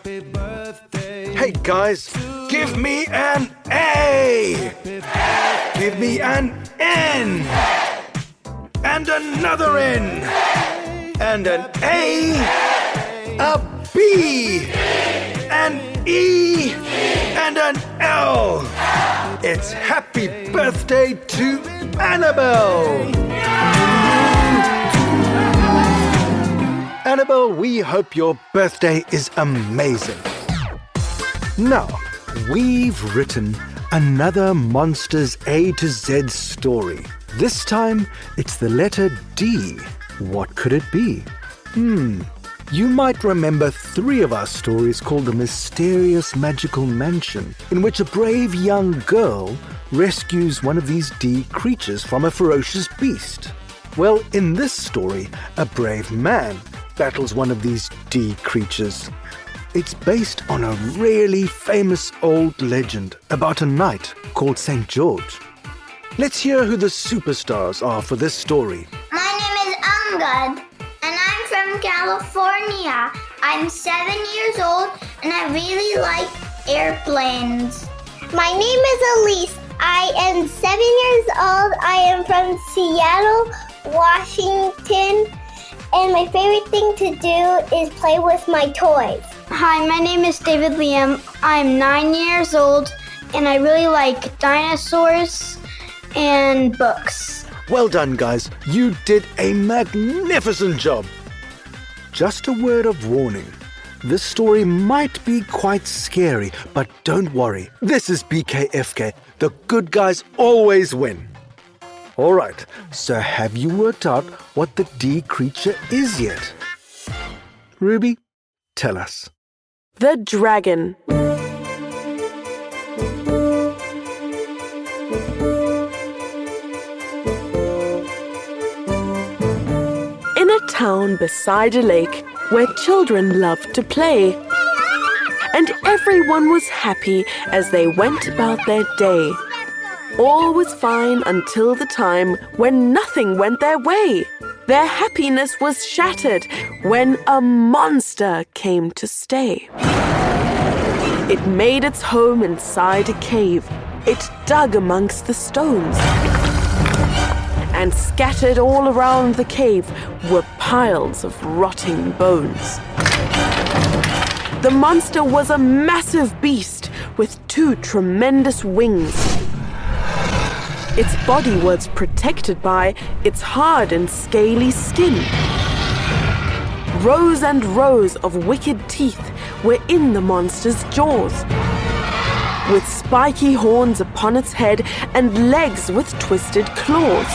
Hey guys, give me an A! Give me an N! And another N! And an A! A B! An E! And an L! It's happy birthday to Annabelle! Annabelle, we hope your birthday is amazing. Now, we've written another Monsters A to Z story. This time, it's the letter D. What could it be? You might remember 3 of our stories called The Mysterious Magical Mansion, in which a brave young girl rescues one of these D creatures from a ferocious beast. Well, in this story, a brave man battles one of these D creatures. It's based on a really famous old legend about a knight called St. George. Let's hear who the superstars are for this story. My name is Angad, and I'm from California. I'm 7 years old, and I really like airplanes. My name is Elise. I am 7 years old. I am from Seattle, Washington, and my favorite thing to do is play with my toys. Hi, my name is David Liam. I'm 9 years old, and I really like dinosaurs and books. Well done, guys. You did a magnificent job. Just a word of warning. This story might be quite scary, but don't worry. This is BKFK. The good guys always win. All right, so have you worked out what the D creature is yet? Ruby, tell us. The dragon. In a town beside a lake where children loved to play, and everyone was happy as they went about their day. All was fine until the time when nothing went their way. Their happiness was shattered when a monster came to stay. It made its home inside a cave. It dug amongst the stones. And scattered all around the cave were piles of rotting bones. The monster was a massive beast with 2 tremendous wings. Its body was protected by its hard and scaly skin. Rows and rows of wicked teeth were in the monster's jaws, with spiky horns upon its head and legs with twisted claws.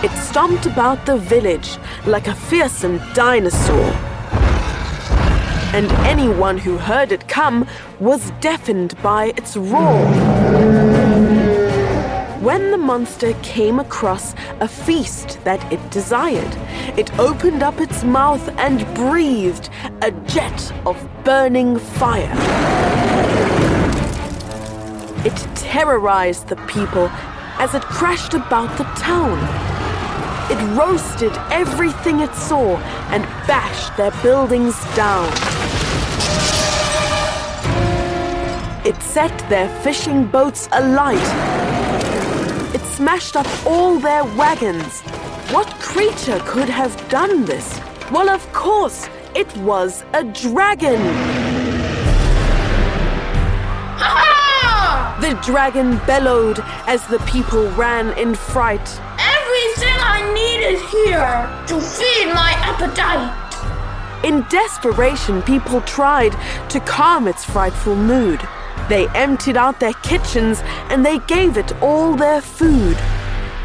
It stomped about the village like a fearsome dinosaur, and anyone who heard it come was deafened by its roar. When the monster came across a feast that it desired, it opened up its mouth and breathed a jet of burning fire. It terrorized the people as it crashed about the town. It roasted everything it saw and bashed their buildings down. It set their fishing boats alight. It smashed up all their wagons. What creature could have done this? Well, of course, it was a dragon. Ha-ha! The dragon bellowed as the people ran in fright. Everything I need is here to feed my appetite. In desperation, people tried to calm its frightful mood. They emptied out their kitchens and they gave it all their food.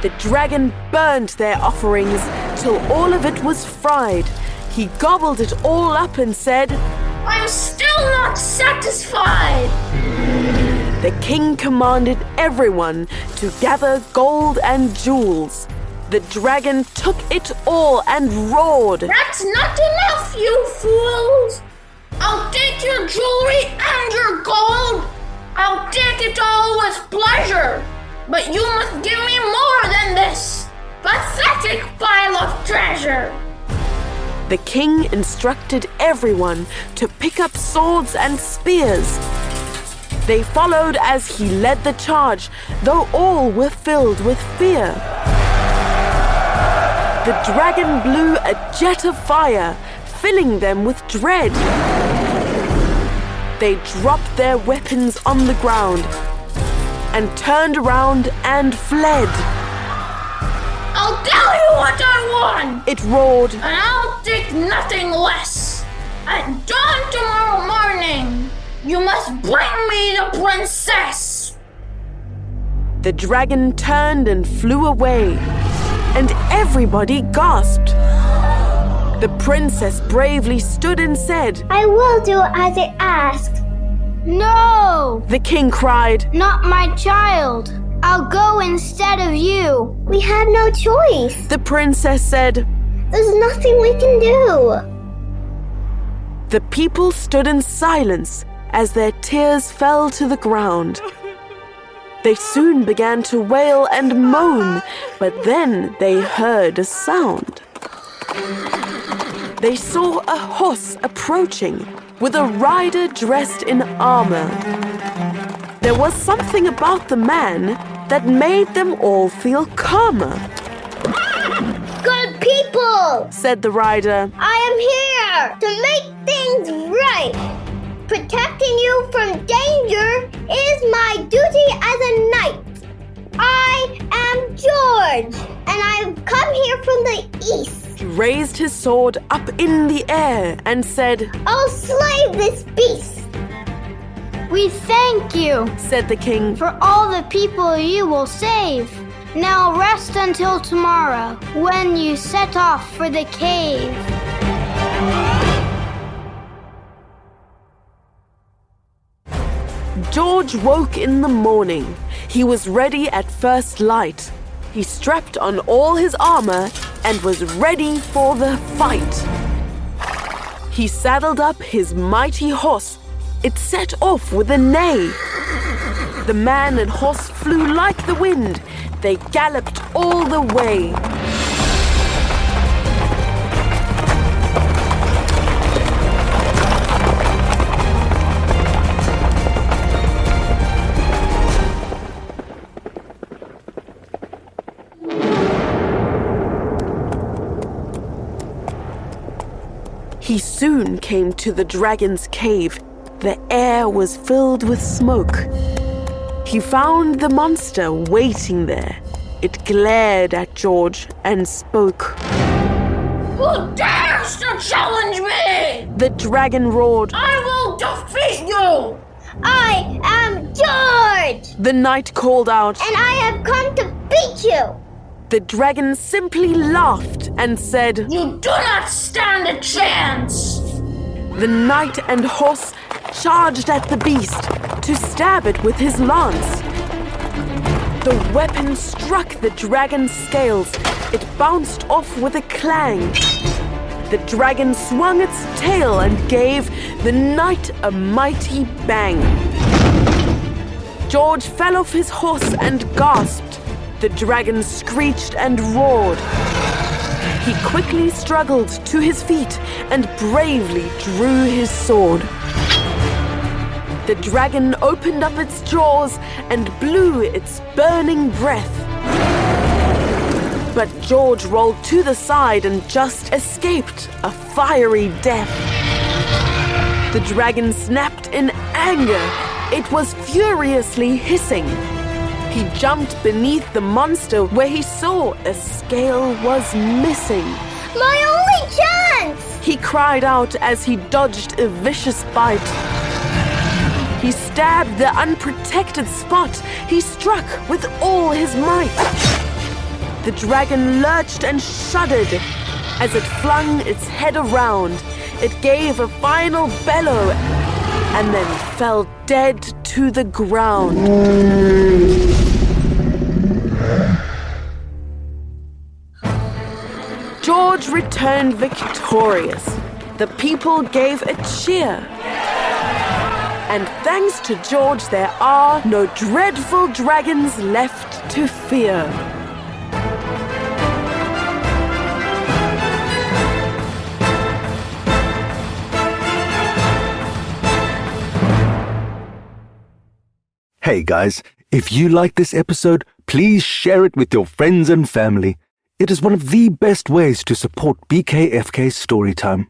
The dragon burned their offerings till all of it was fried. He gobbled it all up and said, I'm still not satisfied. The king commanded everyone to gather gold and jewels. The dragon took it all and roared. That's not enough, you fools! I'll take your jewelry and your gold! I'll take it all with pleasure! But you must give me more than this pathetic pile of treasure! The king instructed everyone to pick up swords and spears. They followed as he led the charge, though all were filled with fear. The dragon blew a jet of fire, filling them with dread. They dropped their weapons on the ground and turned around and fled. I'll tell you what I want! It roared. And I'll take nothing less. At dawn tomorrow morning, you must bring me the princess. The dragon turned and flew away, and everybody gasped. The princess bravely stood and said, I will do as it asked. No! The king cried, Not my child. I'll go instead of you. We have no choice. The princess said. There's nothing we can do. The people stood in silence as their tears fell to the ground. They soon began to wail and moan, but then they heard a sound. They saw a horse approaching with a rider dressed in armor. There was something about the man that made them all feel calmer. Good people, said the rider. I am here to make things right. Protecting you from danger is my duty as a knight. I am George, and I've come here from the east. He raised his sword up in the air and said, I'll slay this beast. We thank you, said the king, for all the people you will save. Now rest until tomorrow, when you set off for the cave. George woke in the morning. He was ready at first light. He strapped on all his armor and was ready for the fight. He saddled up his mighty horse. It set off with a neigh. The man and horse flew like the wind. They galloped all the way. He soon came to the dragon's cave. The air was filled with smoke. He found the monster waiting there. It glared at George and spoke. Who dares to challenge me? The dragon roared. I will defeat you! I am George, The knight called out. and I have come to beat you. The dragon simply laughed and said, You do not stand a chance! The knight and horse charged at the beast to stab it with his lance. The weapon struck the dragon's scales. It bounced off with a clang. The dragon swung its tail and gave the knight a mighty bang. George fell off his horse and gasped. The dragon screeched and roared. He quickly struggled to his feet and bravely drew his sword. The dragon opened up its jaws and blew its burning breath. But George rolled to the side and just escaped a fiery death. The dragon snapped in anger. It was furiously hissing. He jumped beneath the monster where he saw a scale was missing. My only chance! He cried out as he dodged a vicious bite. He stabbed the unprotected spot. He struck with all his might. The dragon lurched and shuddered as it flung its head around. It gave a final bellow and then fell dead to the ground. George returned victorious. The people gave a cheer. And thanks to George, there are no dreadful dragons left to fear. Hey guys, if you like this episode, please share it with your friends and family. It is one of the best ways to support BKFK Storytime.